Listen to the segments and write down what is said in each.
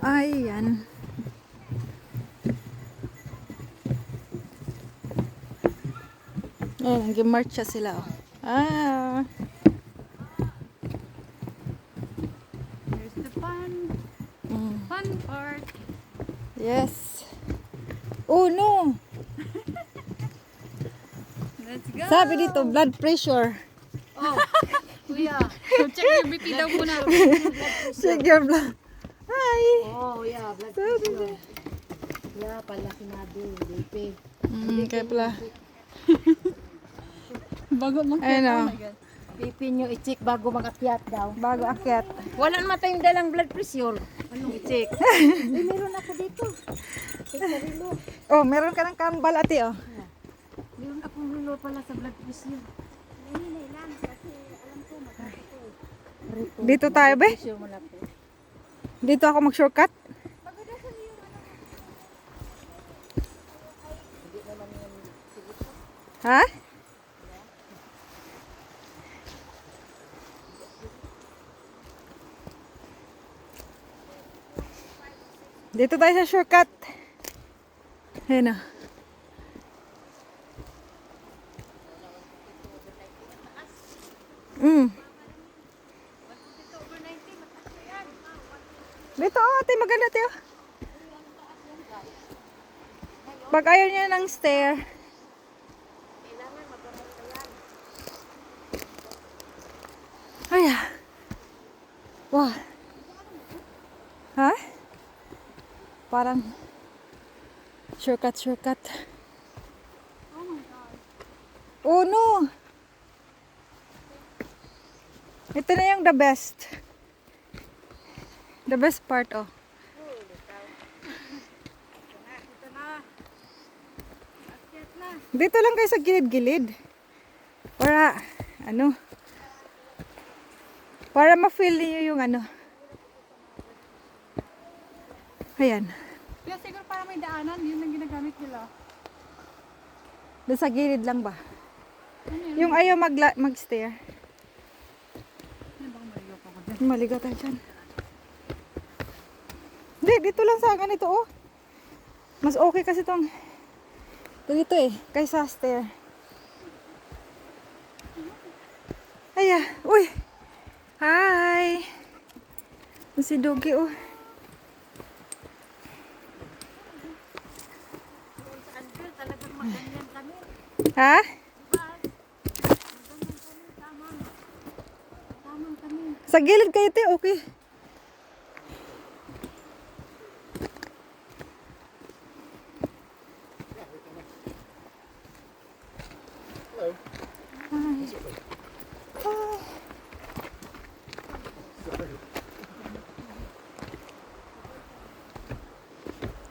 Ayan. Ayan, nag-marcha sila. Oh. Ah. Here's the fun part. Yes. Oh no. Let's go. Sabi dito, blood pressure. Oh, kuya. Check your BP daw muna. Check your blood. Hi. Oh, yeah, blood pressure. Yeah, pala sinabi, BP. Kaya pala. Bago mang Ayun, oh. Oh my God. BP nyo i-check bago mag-akyat daw. Bago akyat. Wala naman tayong dalang blood pressure. Anong i-check? Meron ako dito. Sa sarilo. Oh, meron ka ng kambal ate oh. Meron akong rilo pala sa blood pressure. Dito tayo be. Pressure mo na po. Dito ako mag-shortcut. Ha? Dito tayo sa shortcut. Ayun na. Dito ate, maganda tayo. Pag ayaw niya ng stair. Ay. Wah. Ha? Parang shortcut. Oh no. Ito na yung the best. The best part oh. Dito lang kayo sa gilid-gilid. Para ano? Para ma-feel niyo yung ano. Ayan. Kaya siguro para may daanan, yun ang ginagamit nila. Doon sa gilid lang ba? Yung ayaw mag-stair. Maligaw tayo dyan. Hindi, dito lang sa ganito oh. Mas okay kasi itong dito eh, kaysa stair. Aya, uy. Hi. Si Doggy oh. Ha? Sa gilid kayo te, okay.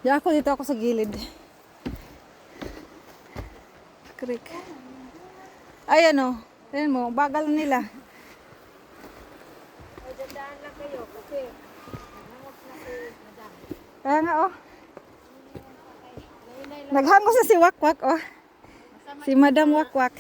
Ya ako dito ako sa gilid. Creek. Ayan o. Ayan mo, bagal nila. Dadaan lang kayo kasi nangangos na si madam. Kaya nga o. Naghangos na si Wakwak o. Si Madam Wakwak.